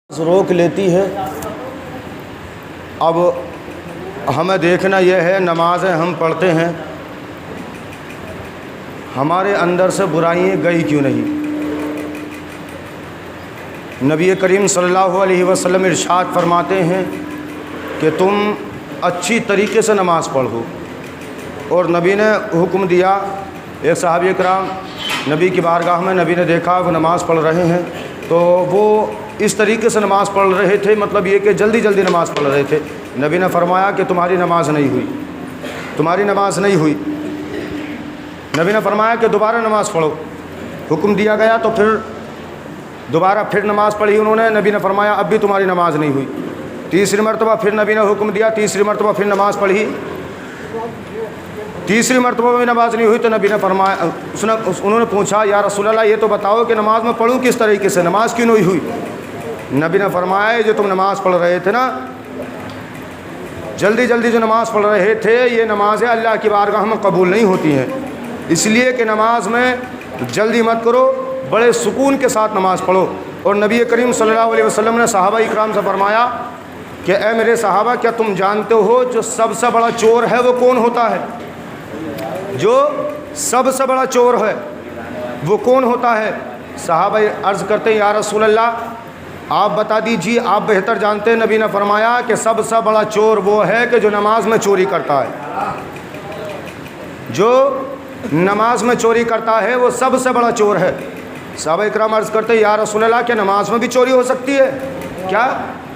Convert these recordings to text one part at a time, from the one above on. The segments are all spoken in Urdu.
روک لیتی ہے۔ اب ہمیں دیکھنا یہ ہے، نمازیں ہم پڑھتے ہیں، ہمارے اندر سے برائیاں گئی کیوں نہیں؟ نبی کریم صلی اللہ علیہ وسلم ارشاد فرماتے ہیں کہ تم اچھی طریقے سے نماز پڑھو، اور نبی نے حکم دیا۔ ایک صحابہ کرام نبی کی بارگاہ میں نبی نے دیکھا وہ نماز پڑھ رہے ہیں، تو وہ اس طریقے سے نماز پڑھ رہے تھے، مطلب یہ کہ جلدی جلدی نماز پڑھ رہے تھے۔ نبی نے فرمایا کہ تمہاری نماز نہیں ہوئی، تمہاری نماز نہیں ہوئی۔ نبی نے فرمایا کہ دوبارہ نماز پڑھو، حکم دیا گیا تو پھر دوبارہ پھر نماز پڑھی انہوں نے۔ نبی نے فرمایا اب بھی تمہاری نماز نہیں ہوئی۔ تیسری مرتبہ پھر نبی نے حکم دیا، تیسری مرتبہ پھر نماز پڑھی، تیسری مرتبہ بھی نماز نہیں ہوئی۔ تو نبی نے فرمایا، انہوں نے پوچھا یا رسول اللہ یہ تو بتاؤ کہ نماز میں پڑھوں کس طریقے سے، نماز کیوں نہیں ہوئی؟ نبی نے فرمایا جو تم نماز پڑھ رہے تھے نا، جلدی جلدی جو نماز پڑھ رہے تھے، یہ نمازیں اللہ کی بارگاہ میں قبول نہیں ہوتی ہیں، اس لیے کہ نماز میں جلدی مت کرو، بڑے سکون کے ساتھ نماز پڑھو۔ اور نبی کریم صلی اللہ علیہ وسلم نے صحابہ اکرام سے فرمایا کہ اے میرے صحابہ، کیا تم جانتے ہو جو سب سے بڑا چور ہے وہ کون ہوتا ہے؟ جو سب سے بڑا چور ہے وہ کون ہوتا ہے؟ صحابہ عرض کرتے ہیں یا رسول اللہ آپ بتا دیجیے، آپ بہتر جانتے ہیں۔ نبی نے فرمایا کہ سب سے بڑا چور وہ ہے کہ جو نماز میں چوری کرتا ہے، جو نماز میں چوری کرتا ہے وہ سب سے بڑا چور ہے۔ صحابہ اکرام عرض کرتے ہیں یا رسول اللہ کیا نماز میں بھی چوری ہو سکتی ہے؟ کیا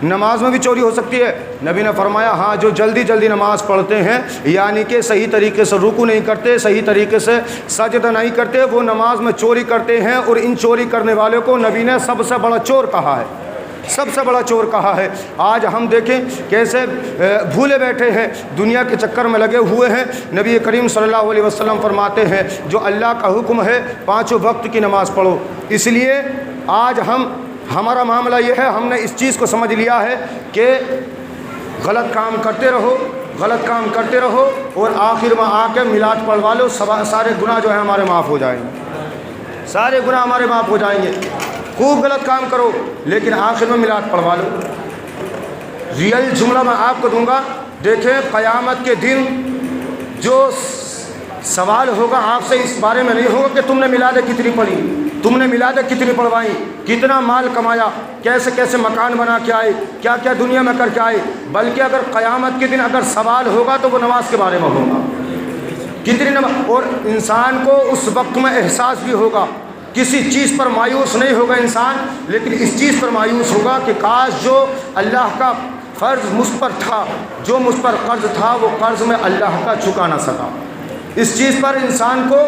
نماز میں بھی چوری ہو سکتی ہے؟ نبی نے فرمایا ہاں، جو جلدی جلدی نماز پڑھتے ہیں، یعنی کہ صحیح طریقے سے رکوع نہیں کرتے، صحیح طریقے سے سجدہ نہیں کرتے، وہ نماز میں چوری کرتے ہیں، اور ان چوری کرنے والوں کو نبی نے سب سے بڑا چور کہا ہے، سب سے بڑا چور کہا ہے۔ آج ہم دیکھیں کیسے بھولے بیٹھے ہیں، دنیا کے چکر میں لگے ہوئے ہیں۔ نبی کریم صلی اللہ علیہ وسلم فرماتے ہیں جو اللہ کا حکم ہے 5 وقت کی نماز پڑھو۔ اس لیے آج ہمارا معاملہ یہ ہے، ہم نے اس چیز کو سمجھ لیا ہے کہ غلط کام کرتے رہو، غلط کام کرتے رہو، اور آخر میں آ کے میلاد پڑھوا لو، سارے گناہ جو ہیں ہمارے معاف ہو جائیں گے، سارے گناہ ہمارے معاف ہو جائیں گے۔ خوب غلط کام کرو لیکن آخر میں میلاد پڑھوا لو۔ ریئل جملہ میں آپ کو دوں گا، دیکھیں قیامت کے دن جو سوال ہوگا آپ سے اس بارے میں نہیں ہوگا کہ تم نے میلادیں کتنی پڑھی، تم نے میلادیں کتنی پڑھوائیں، کتنا مال کمایا، کیسے کیسے مکان بنا کے آئے، کیا کیا دنیا میں کر کے آئے، بلکہ اگر قیامت کے دن اگر سوال ہوگا تو وہ نماز کے بارے میں ہوگا، کتنی نماز۔ اور انسان کو اس وقت میں احساس بھی ہوگا، کسی چیز پر مایوس نہیں ہوگا انسان، لیکن اس چیز پر مایوس ہوگا کہ کاش جو اللہ کا فرض مجھ پر تھا، جو مجھ پر قرض تھا، وہ قرض میں اللہ کا چکا نہ سکا، اس چیز پر انسان کو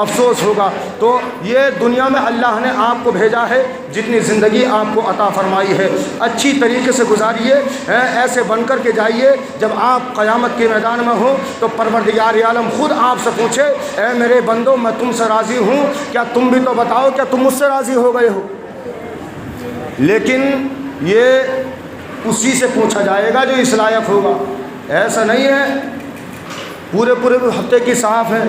افسوس ہوگا۔ تو یہ دنیا میں اللہ نے آپ کو بھیجا ہے، جتنی زندگی آپ کو عطا فرمائی ہے اچھی طریقے سے گزاریے، ایسے بن کر کے جائیے جب آپ قیامت کے میدان میں ہوں تو پروردگار عالم خود آپ سے پوچھے اے میرے بندو میں تم سے راضی ہوں، کیا تم بھی تو بتاؤ کیا تم مجھ سے راضی ہو گئے ہو؟ لیکن یہ اسی سے پوچھا جائے گا جو اس لائق ہوگا۔ ایسا نہیں ہے پورے ہفتے کی صاف ہے،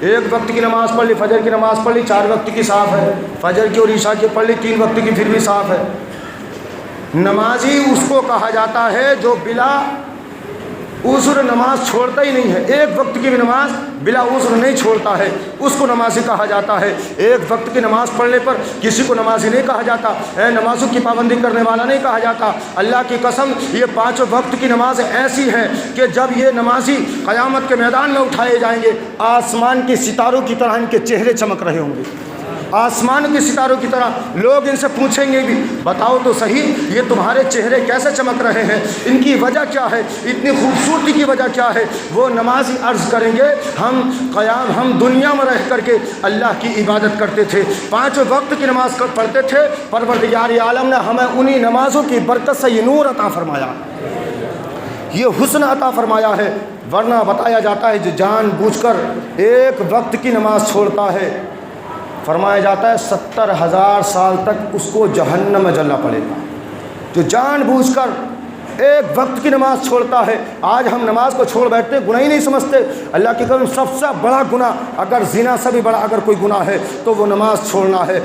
ایک وقت کی نماز پڑھ لی، فجر کی نماز پڑھ لی 4 وقت کی صاف ہے، فجر کی اور عشاء کی پڑھ لی 3 وقت کی پھر بھی صاف ہے۔ نمازی اس کو کہا جاتا ہے جو بلا عذر نماز چھوڑتا ہی نہیں ہے، ایک وقت کی بھی نماز بلا عذر نہیں چھوڑتا ہے، اس کو نمازی کہا جاتا ہے۔ ایک وقت کی نماز پڑھنے پر کسی کو نمازی نہیں کہا جاتا، نمازوں کی پابندی کرنے والا نہیں کہا جاتا۔ اللہ کی قسم یہ 5 وقت کی نماز ایسی ہیں کہ جب یہ نمازی قیامت کے میدان میں اٹھائے جائیں گے، آسمان کے ستاروں کی طرح ان کے چہرے چمک رہے ہوں گے، آسمان کے ستاروں کی طرح۔ لوگ ان سے پوچھیں گے بھی بتاؤ تو صحیح یہ تمہارے چہرے کیسے چمک رہے ہیں، ان کی وجہ کیا ہے، اتنی خوبصورتی کی وجہ کیا ہے؟ وہ نمازی عرض کریں گے ہم دنیا میں رہ کر کے اللہ کی عبادت کرتے تھے، 5 وقت کی نماز پڑھتے تھے، پروردگار عالم نے ہمیں انہی نمازوں کی برکت سے یہ نور عطا فرمایا، یہ حسن عطا فرمایا ہے۔ ورنہ بتایا جاتا ہے جو جان بوجھ کر ایک وقت کی نماز چھوڑتا ہے، فرمایا جاتا ہے 70,000 سال تک اس کو جہنم میں جلنا پڑے گا۔ جو جان بوجھ کر ایک وقت کی نماز چھوڑتا ہے۔ آج ہم نماز کو چھوڑ بیٹھتے، گناہ ہی نہیں سمجھتے۔ اللہ کی قسم سب سے بڑا گناہ، اگر زنا سے بھی بڑا اگر کوئی گناہ ہے تو وہ نماز چھوڑنا ہے۔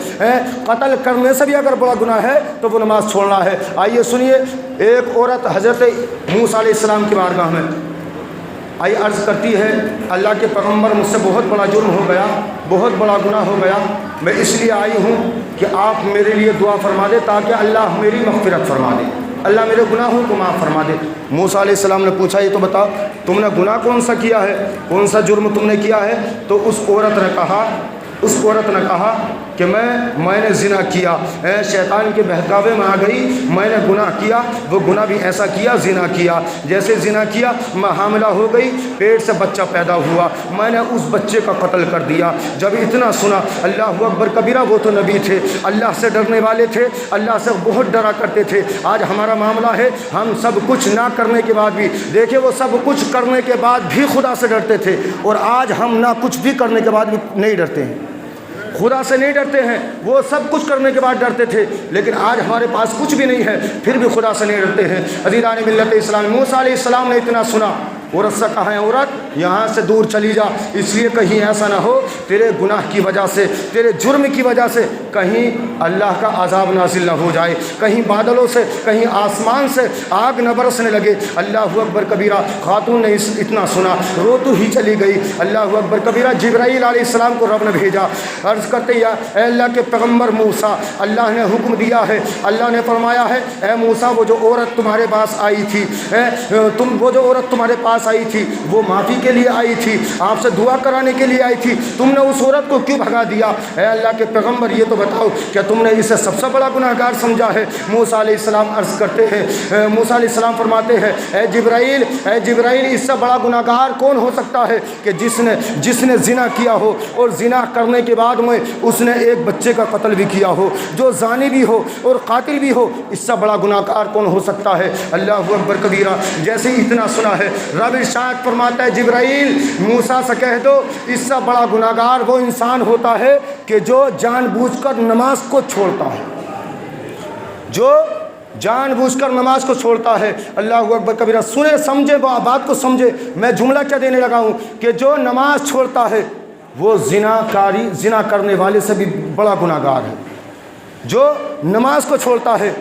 قتل کرنے سے بھی اگر بڑا گناہ ہے تو وہ نماز چھوڑنا ہے۔ آئیے سنیے، ایک عورت حضرت موسیٰ علیہ السلام کی بارگاہ میں آئی عرض کرتی ہے، اللہ کے پیغمبر مجھ سے بہت بڑا جرم ہو گیا، بہت بڑا گناہ ہو گیا، میں اس لیے آئی ہوں کہ آپ میرے لیے دعا فرما دے تاکہ اللہ میری مغفرت فرما دے، اللہ میرے گناہوں کو معاف فرما دے۔ موسیٰ علیہ السلام نے پوچھا، یہ تو بتاؤ تم نے گناہ کون سا کیا ہے، کون سا جرم تم نے کیا ہے؟ تو اس عورت نے کہا کہ میں نے زنا کیا، شیطان کے بہکاوے میں آ گئی، میں نے گناہ کیا، وہ گناہ بھی ایسا کیا، زنا کیا، جیسے زنا کیا میں حاملہ ہو گئی، پیٹ سے بچہ پیدا ہوا، میں نے اس بچے کا قتل کر دیا۔ جب اتنا سنا، اللہ اکبر کبیرہ، وہ تو نبی تھے، اللہ سے ڈرنے والے تھے، اللہ سے بہت ڈرا کرتے تھے۔ آج ہمارا معاملہ ہے، ہم سب کچھ نہ کرنے کے بعد بھی، دیکھیں وہ سب کچھ کرنے کے بعد بھی خدا سے ڈرتے تھے، اور آج ہم نہ کچھ بھی کرنے کے بعد بھی نہیں ڈرتے ہیں، خدا سے نہیں ڈرتے ہیں۔ وہ سب کچھ کرنے کے بعد ڈرتے تھے، لیکن آج ہمارے پاس کچھ بھی نہیں ہے پھر بھی خدا سے نہیں ڈرتے ہیں۔ عزیزان ملت اسلام، موسیٰ علیہ السلام نے اتنا سنا، عورت سے کہا ہے، عورت یہاں سے دور چلی جا، اس لیے کہیں ایسا نہ ہو تیرے گناہ کی وجہ سے، تیرے جرم کی وجہ سے کہیں اللہ کا عذاب نازل نہ ہو جائے، کہیں بادلوں سے، کہیں آسمان سے آگ نہ برسنے لگے۔ اللہ اکبر کبیرہ، خاتون نے اتنا سنا، روتی ہی چلی گئی۔ اللہ اکبر کبیرہ، جبرائیل علیہ السلام کو رب نے بھیجا، عرض کرتے یا اے اللہ کے پیغمبر موسیٰ، اللہ نے حکم دیا ہے، اللہ نے فرمایا ہے، اے موسیٰ وہ جو عورت تمہارے پاس آئی تھی، وہ جو عورت تمہارے پاس آئی تھی وہ معافی کے لیے آئی تھی، آپ سے دعا کرانے کے لیے آئی تھی، تم نے اس عورت کو کیوں بھگا دیا؟ اے اللہ کے پیغمبر یہ تو بتاؤ، کیا تم نے اسے سب سے بڑا گناہ گار سمجھا ہے؟ موسیٰ علیہ السلام عرض کرتے ہیں، موسیٰ علیہ السلام فرماتے ہیں، اے جبرائیل اس سے بڑا گناہ گار کون ہو سکتا ہے کہ جس نے زنا کیا ہو، اور زنا کرنے کے بعد میں اس نے ایک بچے کا قتل بھی کیا ہو، جو زانی بھی ہو اور قاتل بھی ہو، اس سے بڑا گناہ گار کون ہو سکتا ہے؟ اللہ اکبر کبیرہ۔ جیسے اتنا سنا ہے، رب ارشاد فرماتا ہے، جبرائیل موسیٰ سے کہہ دو اس سے بڑا گناہ گار وہ انسان ہوتا ہے کہ جو جان بوجھ کر نماز کو چھوڑتا ہے، جو جان بوجھ کر نماز کو چھوڑتا ہے۔ اللہ اکبر کبیرہ۔ سنے سمجھے، بات کو سمجھے، میں جملہ کیا دینے لگا ہوں کہ جو نماز چھوڑتا ہے وہ زنا کرنے والے سے بھی بڑا گناہ گار ہے، جو نماز کو چھوڑتا ہے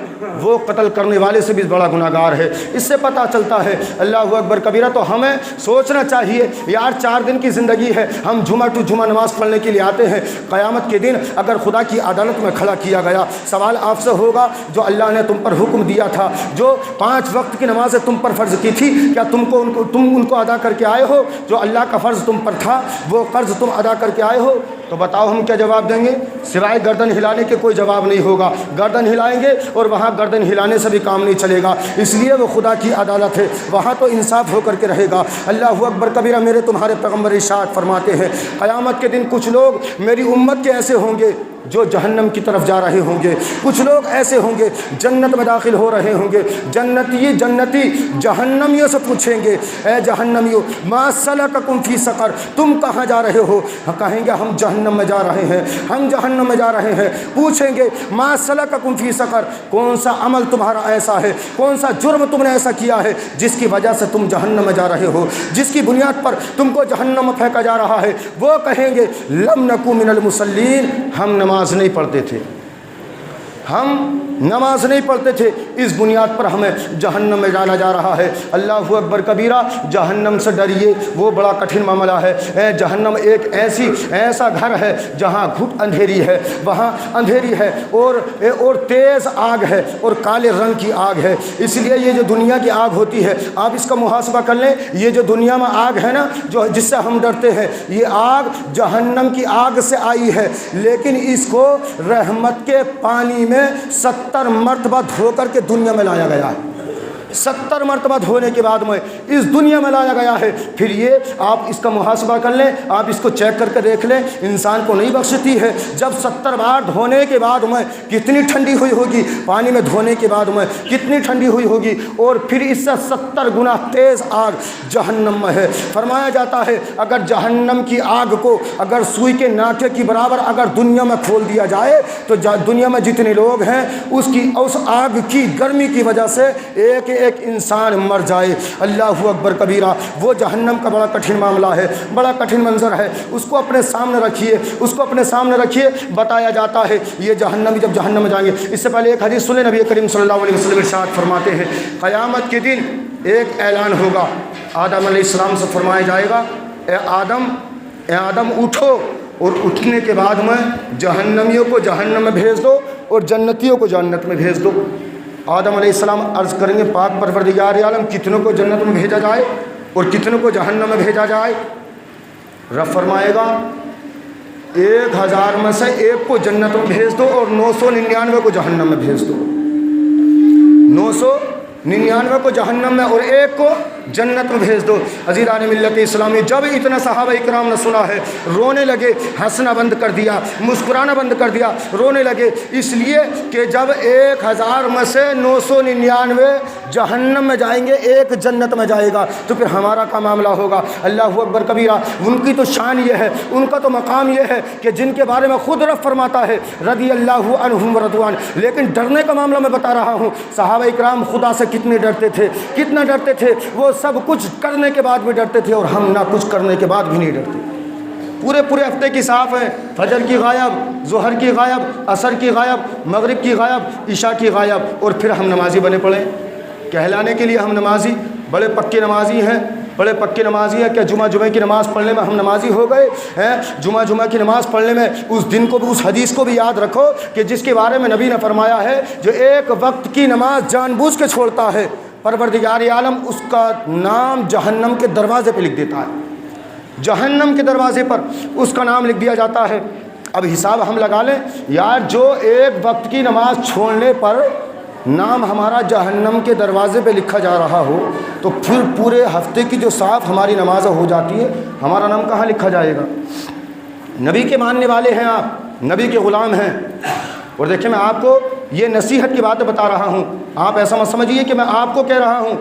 وہ قتل کرنے والے سے بھی بڑا گناہ گار ہے۔ اس سے پتہ چلتا ہے، اللہ اکبر کبیرہ، تو ہمیں سوچنا چاہیے یار 4 دن کی زندگی ہے، ہم جمعہ ٹو جمعہ نماز پڑھنے کے لیے آتے ہیں، قیامت کے دن اگر خدا کی عدالت میں کھڑا کیا گیا، سوال آپ سے ہوگا جو اللہ نے تم پر حکم دیا تھا، جو 5 وقت کی نمازیں تم پر فرض کی تھی، کیا تم ان کو ادا کر کے آئے ہو؟ جو اللہ کا فرض تم پر تھا وہ قرض تم ادا کر کے آئے ہو؟ تو بتاؤ ہم کیا جواب دیں گے؟ سوائے گردن ہلانے کے کوئی جواب نہیں ہوگا۔ گردن ہلائیں گے اور وہاں گردن ہلانے سے بھی کام نہیں چلے گا، اس لیے وہ خدا کی عدالت ہے، وہاں تو انصاف ہو کر کے رہے گا۔ اللہ اکبر کبیرہ۔ میرے تمہارے پیغمبر ارشاد فرماتے ہیں، قیامت کے دن کچھ لوگ میری امت کے ایسے ہوں گے جو جہنم کی طرف جا رہے ہوں گے، کچھ لوگ ایسے ہوں گے جنت میں داخل ہو رہے ہوں گے، جنتی جہنمیوں سے پوچھیں گے، اے جہنمیوں ما سلککم فی سقر، تم کہاں جا رہے ہو؟ کہیں گے ہم جہنم میں جا رہے ہیں، ہم جہنم میں جا رہے ہیں۔ پوچھیں گے ما سلککم فی سقر، کون سا عمل تمہارا ایسا ہے، کون سا جرم تم نے ایسا کیا ہے جس کی وجہ سے تم جہنم میں جا رہے ہو، جس کی بنیاد پر تم کو جہنم میں پھینکا جا رہا ہے؟ وہ کہیں گے لم نکو من المصلین، ہم نماز نہیں پڑھتے تھے، ہم نماز نہیں پڑھتے تھے، اس بنیاد پر ہمیں جہنم میں ڈالا جا رہا ہے۔ اللہ اکبر کبیرہ۔ جہنم سے ڈریے، وہ بڑا کٹھن معاملہ ہے۔ جہنم ایک ایسا گھر ہے جہاں گھٹ اندھیری ہے، وہاں اندھیری ہے اور تیز آگ ہے اور کالے رنگ کی آگ ہے۔ اس لیے یہ جو دنیا کی آگ ہوتی ہے، آپ اس کا محاسبہ کر لیں، یہ جو دنیا میں آگ ہے نا، جس سے ہم ڈرتے ہیں، یہ آگ جہنم کی آگ سے آئی ہے، لیکن اس کو رحمت کے پانی میں 70 مرتبہ دھو کر کے دنیا میں لایا گیا ہے۔ 70 مرتبہ دھونے کے بعد میں اس دنیا میں لایا گیا ہے۔ پھر یہ آپ اس کا محاسبہ کر لیں، آپ اس کو چیک کر کے دیکھ لیں، انسان کو نہیں بخشتی ہے۔ جب 70 بار دھونے کے بعد میں کتنی ٹھنڈی ہوئی ہوگی، پانی میں دھونے کے بعد میں کتنی ٹھنڈی ہوئی ہوگی، اور پھر اس سے 70 گنا تیز آگ جہنم میں ہے۔ فرمایا جاتا ہے اگر جہنم کی آگ کو اگر سوئی کے ناکے کی برابر اگر دنیا میں کھول دیا جائے تو دنیا میں جتنے لوگ ہیں اس آگ کی گرمی کی وجہ سے ایک ایک انسان مر جائے، اللہ اکبر کبیرہ، وہ جہنم کا بڑا کٹھن معاملہ ہے، بڑا کٹھن منظر ہے۔ اس کو اپنے سامنے رکھیے، اس کو اپنے سامنے رکھیے، بتایا جاتا ہے یہ جہنمی جب جہنم میں جائیں گے۔ اس سے پہلے ایک حدیث سنیں، نبی کریم صلی اللہ علیہ وسلم ارشاد فرماتے ہیں قیامت کے دن ایک اعلان ہوگا، آدم علیہ السلام سے فرمایا جائے گا اے آدم اٹھو، اور اٹھنے کے بعد میں جہنمیوں کو جہنم میں بھیج دو اور جنتیوں کو جنت میں بھیج دو۔ آدم علیہ السلام عرض کریں گے پاک پروردگار عالم کتنوں کو جنت میں بھیجا جائے اور کتنوں کو جہنم میں بھیجا جائے؟ رب فرمائے گا 1000 میں سے ایک کو جنت میں بھیج دو اور 999 کو جہنم میں بھیج دو۔ 999 کو جہنم میں اور ایک کو جنت میں بھیج دو۔ عزیزان ملت اسلامی، جب اتنا صحابہ اکرام نے سنا ہے رونے لگے، ہنسنا بند کر دیا، مسکرانا بند کر دیا، رونے لگے، اس لیے کہ جب 1000 میں سے 999 جہنم میں جائیں گے، ایک جنت میں جائے گا، تو پھر ہمارا کا معاملہ ہوگا؟ اللہ اکبر کبیرہ۔ ان کی تو شان یہ ہے، ان کا تو مقام یہ ہے کہ جن کے بارے میں خود رب فرماتا ہے رضی اللہ عنہم ورضوان۔ لیکن ڈرنے کا معاملہ میں بتا رہا ہوں، صحابہ اکرام خدا سے کتنے ڈرتے تھے، کتنا ڈرتے تھے، وہ سب کچھ کرنے کے بعد بھی ڈرتے تھے، اور ہم نہ کچھ کرنے کے بعد بھی نہیں ڈرتے۔ پورے ہفتے کی صاف ہے، فجر کی غائب، ظہر کی غائب، عصر کی غائب، مغرب کی غائب، عشاء کی غائب، اور پھر ہم نمازی بنے پڑے کہلانے کے لیے۔ ہم نمازی بڑے پکے نمازی ہیں، بڑے پکے نمازی ہیں۔ کیا جمعہ کی نماز پڑھنے میں ہم نمازی ہو گئے ہیں؟ جمعہ کی نماز پڑھنے میں اس دن کو بھی، اس حدیث کو بھی یاد رکھو کہ جس کے بارے میں نبی نے فرمایا ہے جو ایک وقت کی نماز جان بوجھ کے چھوڑتا ہے، پروردگار عالم اس کا نام جہنم کے دروازے پہ لکھ دیتا ہے، جہنم کے دروازے پر اس کا نام لکھ دیا جاتا ہے۔ اب حساب ہم لگا لیں یار، جو ایک وقت کی نماز چھوڑنے پر نام ہمارا جہنم کے دروازے پہ لکھا جا رہا ہو، تو پھر پورے ہفتے کی جو صاف ہماری نمازیں ہو جاتی ہے، ہمارا نام کہاں لکھا جائے گا؟ نبی کے ماننے والے ہیں آپ، نبی کے غلام ہیں، اور دیکھیں میں آپ کو یہ نصیحت کی باتیں بتا رہا ہوں، آپ ایسا مت سمجھیے کہ میں آپ کو کہہ رہا ہوں۔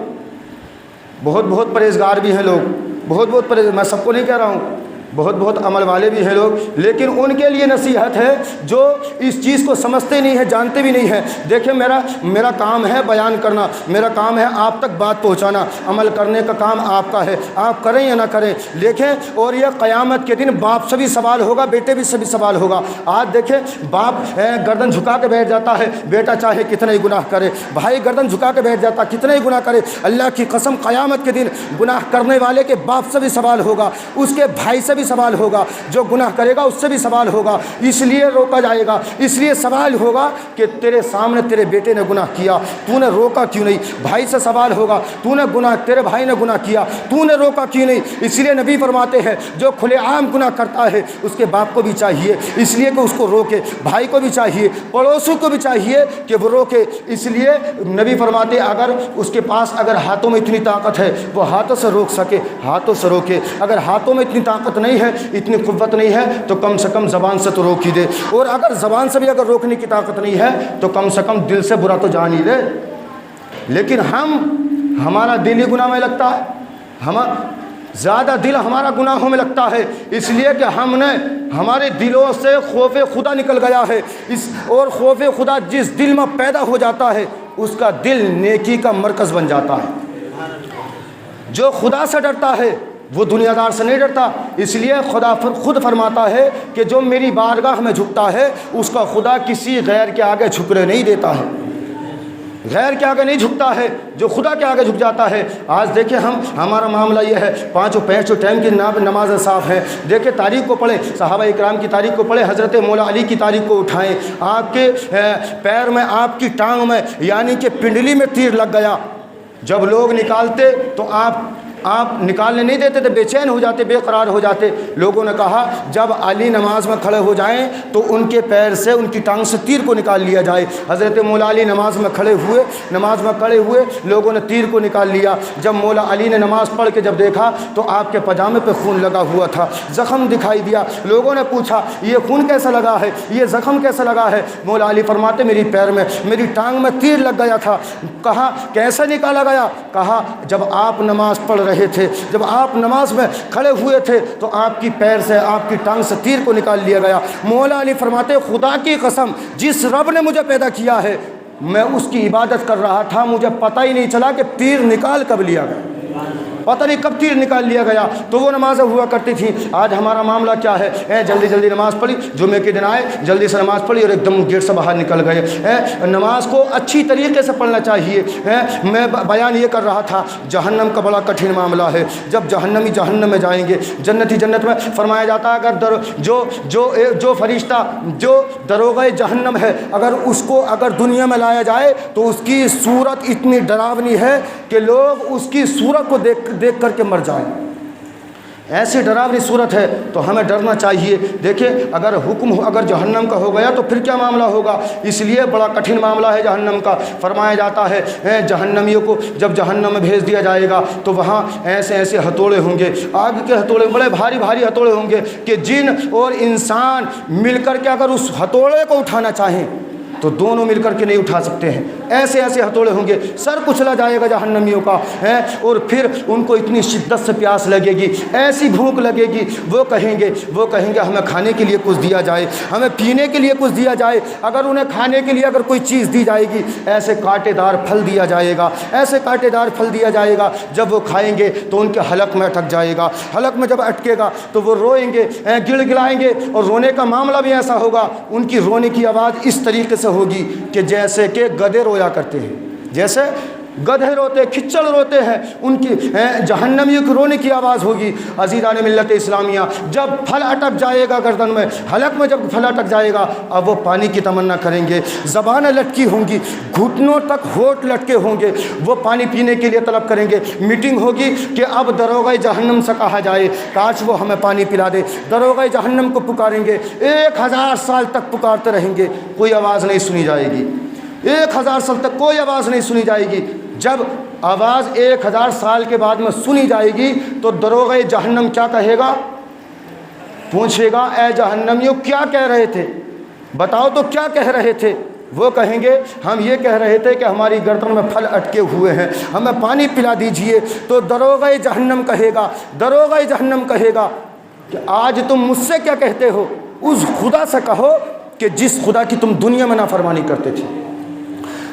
بہت پرہیزگار بھی ہیں لوگ، بہت میں سب کو نہیں کہہ رہا ہوں، بہت عمل والے بھی ہیں لوگ، لیکن ان کے لیے نصیحت ہے جو اس چیز کو سمجھتے نہیں ہیں، جانتے بھی نہیں ہیں۔ دیکھیں میرا کام ہے بیان کرنا، میرا کام ہے آپ تک بات پہنچانا، عمل کرنے کا کام آپ کا ہے، آپ کریں یا نہ کریں۔ دیکھیں، اور یہ قیامت کے دن باپ سے بھی سوال ہوگا، بیٹے سے بھی سوال ہوگا۔ آج دیکھیں باپ گردن جھکا کے بیٹھ جاتا ہے، بیٹا چاہے کتنا ہی گناہ کرے، بھائی گردن جھکا کے بیٹھ جاتا کتنا ہی گناہ کرے، اللہ کی قسم قیامت کے دن گناہ کرنے والے کے باپ سے بھی سوال ہوگا، اس کے بھائی سے بھی سوال ہوگا، جو گناہ کرے گا اس سے بھی سوال ہوگا۔ اس لیے روکا جائے گا، اس لیے سوال ہوگا کہ تیرے سامنے تیرے بیٹے نے گناہ کیا، تو نے روکا کیوں نہیں؟ بھائی سے سوال ہوگا، تو نے گناہ، تیرے بھائی نے گناہ کیا، تو نے روکا کیوں نہیں؟ اس لیے نبی فرماتے ہیں جو کھلے عام گناہ کرتا ہے اس کے باپ کو بھی چاہیے اس لیے کہ اس کو روکے، بھائی کو بھی چاہیے، پڑوسیوں کو بھی چاہیے کہ وہ روکے۔ اس لیے نبی فرماتے اگر اس کے پاس اگر ہاتھوں میں اتنی طاقت ہے وہ ہاتھوں سے روک سکے، ہاتھوں سے روکے۔ اگر ہاتھوں میں اتنی طاقت نہیں ہے، اتنی قوت نہیں ہے، تو کم سے کم زبان سے تو روک ہی دے، اور اگر زبان سے بھی اگر روکنے کی طاقت نہیں ہے تو کم سے کم دل سے برا تو جان ہی دے۔ لیکن ہمارا دل ہی گناہ میں لگتا ہے، زیادہ دل ہمارا گناہوں میں لگتا ہے، اس لیے کہ ہمارے دلوں سے خوف خدا نکل گیا ہے، اور خوف خدا جس دل میں پیدا ہو جاتا ہے اس کا دل نیکی کا مرکز بن جاتا ہے۔ جو خدا سے ڈرتا ہے وہ دنیا دار سے نہیں ڈرتا، اس لیے خدا خود فرماتا ہے کہ جو میری بارگاہ میں جھکتا ہے اس کا خدا کسی غیر کے آگے جھکنے نہیں دیتا ہے، غیر کے آگے نہیں جھکتا ہے، جو خدا کے آگے جھک جاتا ہے۔ آج دیکھیں ہمارا معاملہ یہ ہے، پانچوں ٹائم کی نمازیں صاف ہیں۔ دیکھیں تاریخ کو پڑھیں، صحابہ اکرام کی تاریخ کو پڑھیں، حضرت مولا علی کی تاریخ کو اٹھائیں، آپ کے پیر میں، آپ کی ٹانگ میں یعنی کہ پنڈلی میں تیر لگ گیا، جب لوگ نکالتے تو آپ نکالنے نہیں دیتے تھے، بے چین ہو جاتے، بے قرار ہو جاتے۔ لوگوں نے کہا جب علی نماز میں کھڑے ہو جائیں تو ان کے پیر سے، ان کی ٹانگ سے تیر کو نکال لیا جائے۔ حضرت مولا علی نماز میں کھڑے ہوئے، لوگوں نے تیر کو نکال لیا۔ جب مولا علی نے نماز پڑھ کے جب دیکھا تو آپ کے پاجامے پہ خون لگا ہوا تھا، زخم دکھائی دیا۔ لوگوں نے پوچھا یہ خون کیسا لگا ہے، یہ زخم کیسا لگا ہے؟ مولا علی فرماتے میری پیر میں، میری ٹانگ میں تیر لگ گیا تھا۔ کہا کیسے نکالا گیا؟ کہا جب آپ نماز پڑھ رہے تھے، جب آپ نماز میں کھڑے ہوئے تھے تو آپ کی پیر سے، آپ کی ٹانگ سے تیر کو نکال لیا گیا۔ مولا علی فرماتے خدا کی قسم جس رب نے مجھے پیدا کیا ہے میں اس کی عبادت کر رہا تھا، مجھے پتہ ہی نہیں چلا کہ تیر نکال کب لیا گیا، پتہ نہیں کب تیر نکال لیا گیا۔ تو وہ نمازیں ہوا کرتی تھیں۔ آج ہمارا معاملہ کیا ہے؟ جلدی جلدی نماز پڑھی، جمعے کے دن آئے جلدی سے نماز پڑھی اور ایک دم گیٹ سے باہر نکل گئے۔ نماز کو اچھی طریقے سے پڑھنا چاہیے۔ میں بیان یہ کر رہا تھا، جہنم کا بڑا کٹھن معاملہ ہے۔ جب جہنمی جہنم میں جائیں گے، جنتی جنت میں، فرمایا جاتا ہے اگر جو فرشتہ جو دروغہ جہنم ہے، اگر اس کو اگر دنیا میں لایا جائے تو اس کی صورت اتنی ڈراونی ہے کہ لوگ اس کی صورت کو دیکھ کر کے مر جائیں، ایسی ڈراونی صورت ہے۔ تو ہمیں ڈرنا چاہیے۔ دیکھیں اگر حکم اگر جہنم کا ہو گیا تو پھر کیا معاملہ ہوگا؟ اس لیے بڑا کٹھن معاملہ ہے جہنم کا۔ فرمایا جاتا ہے جہنمیوں کو جب جہنم میں بھیج دیا جائے گا تو وہاں ایسے ایسے ہتھوڑے ہوں گے، آگ کے ہتھوڑے، بڑے بھاری بھاری ہتھوڑے ہوں گے کہ جن اور انسان مل کر کے اگر اس ہتھوڑے کو اٹھانا چاہیں تو دونوں مل کر کے نہیں اٹھا سکتے ہیں، ایسے ایسے ہتھوڑے ہوں گے، سر کچلا جائے گا جہنمیوں کا ہے۔ اور پھر ان کو اتنی شدت سے پیاس لگے گی، ایسی بھوک لگے گی، وہ کہیں گے ہمیں کھانے کے لیے کچھ دیا جائے، ہمیں پینے کے لیے کچھ دیا جائے۔ اگر انہیں کھانے کے لیے اگر کوئی چیز دی جائے گی، ایسے کانٹے دار پھل دیا جائے گا، ایسے کانٹے دار پھل دیا جائے گا، جب وہ کھائیں گے تو ان کے حلق میں اٹک جائے گا، حلق میں جب اٹکے گا تو وہ روئیں گے، گڑ گڑائیں گے، اور رونے کا معاملہ بھی ایسا ہوگا، ان کی رونے کی آواز اس طریقے سے ہوگی کہ جیسے کہ گدھے رویا کرتے ہیں، جیسے گدھے روتے، کھچڑ روتے ہیں، ان کی جہنمیوں کی رونے کی آواز ہوگی۔ عزیزان ملت اسلامیہ، جب پھل اٹک جائے گا گردن میں، حلق میں جب پھل اٹک جائے گا، اب وہ پانی کی تمنا کریں گے، زبانیں لٹکی ہوں گی، گھٹنوں تک ہونٹ لٹکے ہوں گے، وہ پانی پینے کے لیے طلب کریں گے۔ میٹنگ ہوگی کہ اب دروغہ جہنم سے کہا جائے کاش وہ ہمیں پانی پلا دے، دروغہ جہنم کو پکاریں گے، 1000 سال تک پکارتے رہیں گے، کوئی آواز نہیں سنی جائے گی، 1000 سال تک کوئی آواز نہیں سنی جائے گی۔ جب آواز 1000 سال کے بعد میں سنی جائے گی تو دروغہ جہنم کیا کہے گا؟ پوچھے گا اے جہنمیوں کیا کہہ رہے تھے، بتاؤ تو کیا کہہ رہے تھے؟ وہ کہیں گے ہم یہ کہہ رہے تھے کہ ہماری گردن میں پھل اٹکے ہوئے ہیں، ہمیں پانی پلا دیجئے۔ تو دروغہ جہنم کہے گا، دروغہ جہنم کہے گا کہ آج تم مجھ سے کیا کہتے ہو؟ اس خدا سے کہو کہ جس خدا کی تم دنیا میں نافرمانی کرتے تھے،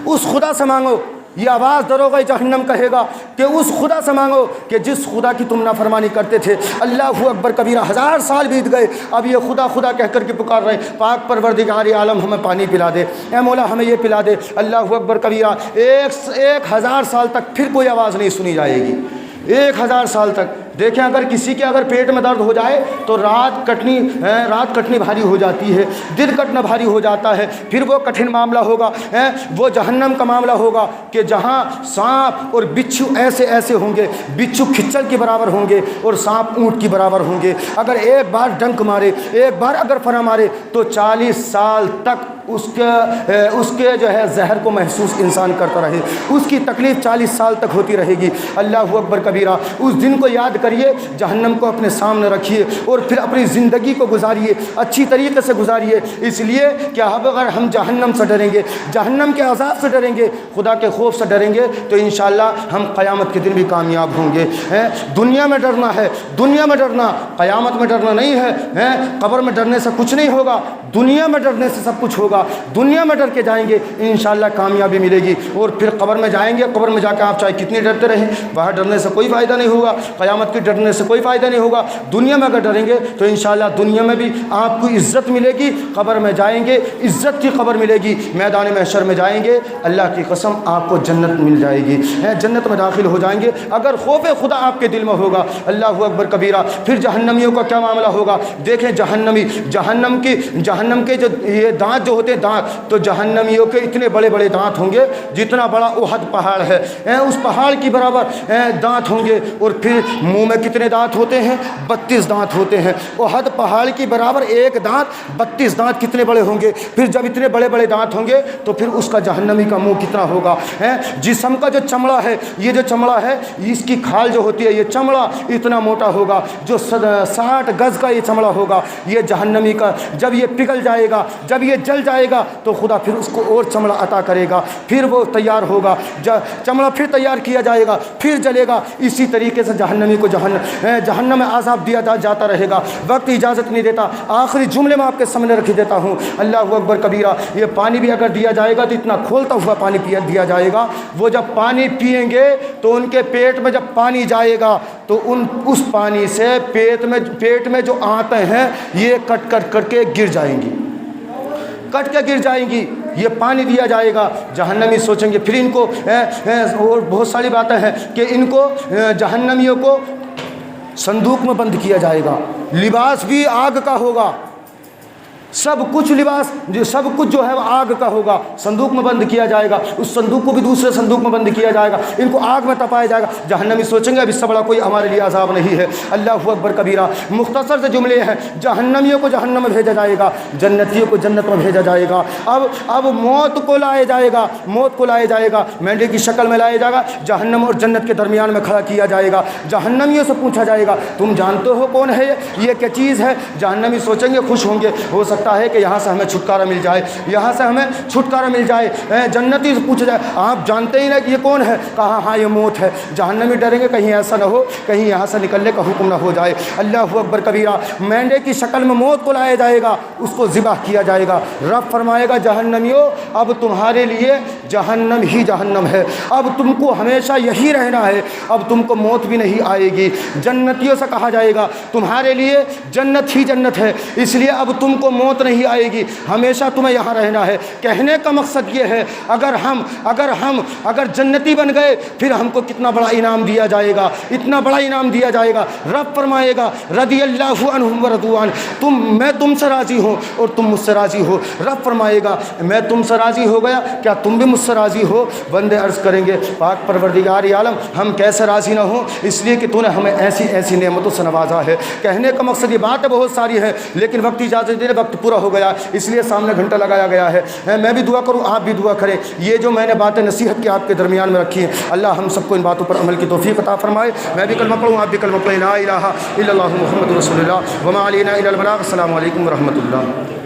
اس خدا سے مانگو۔ یہ آواز دروغہ جہنم کہے گا کہ اس خدا سے مانگو کہ جس خدا کی تم نافرمانی کرتے تھے۔ اللہ اکبر کبیرہ، 1000 سال بیت گئے، اب یہ خدا خدا کہہ کر کے پکار رہے ہیں، پاک پروردگار عالم ہمیں پانی پلا دے، اے مولا ہمیں یہ پلا دے۔ اللہ اکبر کبیرہ، 1000 سال تک پھر کوئی آواز نہیں سنی جائے گی، 1000 سال تک۔ دیکھیں اگر کسی کے اگر پیٹ میں درد ہو جائے تو رات کٹنی بھاری ہو جاتی ہے، دن کٹنا بھاری ہو جاتا ہے، پھر وہ کٹھن معاملہ ہوگا، وہ جہنم کا معاملہ ہوگا کہ جہاں سانپ اور بچھو ایسے ایسے ہوں گے، بچھو کھچڑ کے برابر ہوں گے اور سانپ اونٹ کی برابر ہوں گے۔ اگر ایک بار ڈنک مارے، ایک بار اگر فرا مارے تو 40 سال تک اس کے جو ہے زہر کو محسوس انسان کرتا رہے، اس کی تکلیف 40 سال تک ہوتی رہے گی۔ اللہ اکبر کبیرہ، اس دن کو یاد کریے، جہنم کو اپنے سامنے رکھیے اور پھر اپنی زندگی کو گزاریے، اچھی طریقے سے گزاریے، اس لیے کہ اب اگر ہم جہنم سے ڈریں گے، جہنم کے عذاب سے ڈریں گے، خدا کے خوف سے ڈریں گے تو انشاءاللہ ہم قیامت کے دن بھی کامیاب ہوں گے۔ دنیا میں ڈرنا ہے، دنیا میں ڈرنا، قیامت میں ڈرنا نہیں ہے۔ قبر میں ڈرنے سے کچھ نہیں ہوگا، دنیا میں ڈرنے سے سب کچھ ہوگا۔ دنیا میں ڈر کے جائیں گے انشاءاللہ کامیابی ملے گی، اور پھر قبر میں جائیں گے، قبر میں جا کے آپ چاہے کتنی ڈرتے رہیں، باہر ڈرنے سے کوئی فائدہ نہیں ہوگا، قیامت کے ڈرنے سے کوئی فائدہ نہیں ہوگا۔ دنیا میں اگر ڈریں گے تو انشاءاللہ دنیا میں بھی آپ کو عزت ملے گی، قبر میں جائیں گے عزت کی قبر ملے گی، میدان محشر میں جائیں گے اللہ کی قسم آپ کو جنت مل جائے گی، جنت میں داخل ہو جائیں گے اگر خوف خدا آپ کے دل میں ہوگا۔ اللہ اکبر کبیرہ۔ پھر جہنمیوں کا کیا معاملہ ہوگا؟ دیکھیں جہنم کے جو یہ دانت جو ہوتے ہیں دانت، تو جہنمیوں کے اتنے بڑے بڑے دانت ہوں گے جتنا بڑا احد پہاڑ ہے، اس پہاڑ کی برابر دانت ہوں گے، اور پھر منہ میں کتنے دانت ہوتے ہیں؟ 32 دانت ہوتے ہیں۔ احد پہاڑ کی برابر ایک دانت، 32 دانت کتنے بڑے ہوں گے؟ پھر جب اتنے بڑے بڑے دانت ہوں گے تو پھر اس کا جہنمی کا منہ کتنا ہوگا؟ جسم کا جو چمڑا ہے، یہ جو چمڑا ہے اس کی کھال جو ہوتی ہے، یہ چمڑا اتنا موٹا ہوگا، جو 60 گز کا یہ چمڑا ہوگا، یہ جہنمی کا جب یہ پگھل جائے گا، جب یہ جل جائے جائے گا تو خدا پھر اس کو اور چمڑا عطا کرے گا، پھر وہ تیار ہوگا، چمڑا پھر تیار کیا جائے گا، پھر جلے گا۔ اسی طریقے سے جہنمی کو جہنم میں عذاب دیا جاتا رہے گا، وقت اجازت نہیں دیتا۔ آخری جملے میں آپ کے سامنے رکھ دیتا ہوں، اللہ اکبر کبیرہ، یہ پانی بھی اگر دیا جائے گا تو اتنا کھولتا ہوا پانی دیا جائے گا، وہ جب پانی پئیں گے تو ان کے پیٹ میں جب پانی جائے گا تو اس پانی سے پیٹ میں جو آنتیں ہیں یہ کٹ کے گر جائیں گی، کٹ کے گر جائیں گی۔ یہ پانی دیا جائے گا، جہنمی سوچیں گے، پھر ان کو اور بہت ساری باتیں ہیں کہ ان کو جہنمیوں کو صندوق میں بند کیا جائے گا، لباس بھی آگ کا ہوگا، سب کچھ جو ہے وہ آگ کا ہوگا، صندوق میں بند کیا جائے گا، اس صندوق کو بھی دوسرے صندوق میں بند کیا جائے گا، ان کو آگ میں تپایا جائے گا۔ جہنمی سوچیں گے اب اس سے بڑا کوئی ہمارے لیے عذاب نہیں ہے۔ اللہ اکبر کبیرہ۔ مختصر سے جملے ہیں، جہنمیوں کو جہنم میں بھیجا جائے گا، جنتیوں کو جنت میں بھیجا جائے گا۔ اب موت کو لایا جائے گا، مینڈے کی شکل میں لایا جائے گا، جہنم اور جنت کے درمیان میں کھڑا کیا جائے گا۔ جہنمیوں سے پوچھا جائے گا تم جانتے ہو کون ہے یہ کیا چیز ہے؟ جہنمی سوچیں گے، خوش ہوں گے، ہو سکتا ہے کہ یہاں سے ہمیں چھٹکارا مل جائے، جنتی سے پوچھا جائے آپ جانتے ہی نہیں کہ یہ کون ہے؟ کہا ہاں یہ موت ہے۔ جہنمی ڈریں گے کہیں ایسا نہ ہو کہیں یہاں سے نکلنے کا حکم نہ ہو جائے۔ اللہ اکبر کبیرہ۔ مینڈے کی شکل میں موت کو لایا جائے گا، اس کو ذبح کیا جائے گا۔ رب فرمائے گا جہنمیوں اب تمہارے لیے جہنم ہی جہنم ہے، اب تم کو ہمیشہ یہی رہنا ہے، اب تم کو موت بھی نہیں آئے گی۔ جنتیوں سے کہا جائے گا تمہارے لیے جنت ہی جنت ہے، اس لیے اب تم کو موت نہیں آئے گی، ہمیشہ تمہیں یہاں رہنا ہے۔ کہنے کا مقصد یہ ہے اگر جنتی بن گئے پھر ہم کو کتنا بڑا انعام دیا جائے گا، اتنا بڑا انعام دیا جائے گا۔ رب فرمائے گا رضی اللہ عنہم ورضوان، میں تم سے راضی ہوں اور تم مجھ سے راضی ہو۔ رب فرمائے گا میں تم سے راضی ہو گیا، کیا تم بھی مجھ سے راضی ہو؟ بندے عرض کریں گے پاک پروردگار عالم ہم کیسے راضی نہ ہوں، اس لیے کہ تو نے ہمیں ایسی ایسی نعمتوں سے نوازا ہے۔ کہنے کا مقصد یہ باتیں بہت ساری ہیں لیکن وقت اجازت دے، وقت پورا ہو گیا اس لیے سامنے گھنٹہ لگایا گیا ہے۔ میں بھی دعا کروں، آپ بھی دعا کریں۔ یہ جو میں نے باتیں نصیحت کی آپ کے درمیان میں رکھی ہیں، اللہ ہم سب کو ان باتوں پر عمل کی توفیق عطا فرمائے۔ میں بھی کلمہ پڑھوں، آپ بھی کلمہ پڑھیں، لا الہ الا اللہ محمد رسول اللہ وما علینا الا البلاغ۔ السلام علیکم ورحمۃ اللہ۔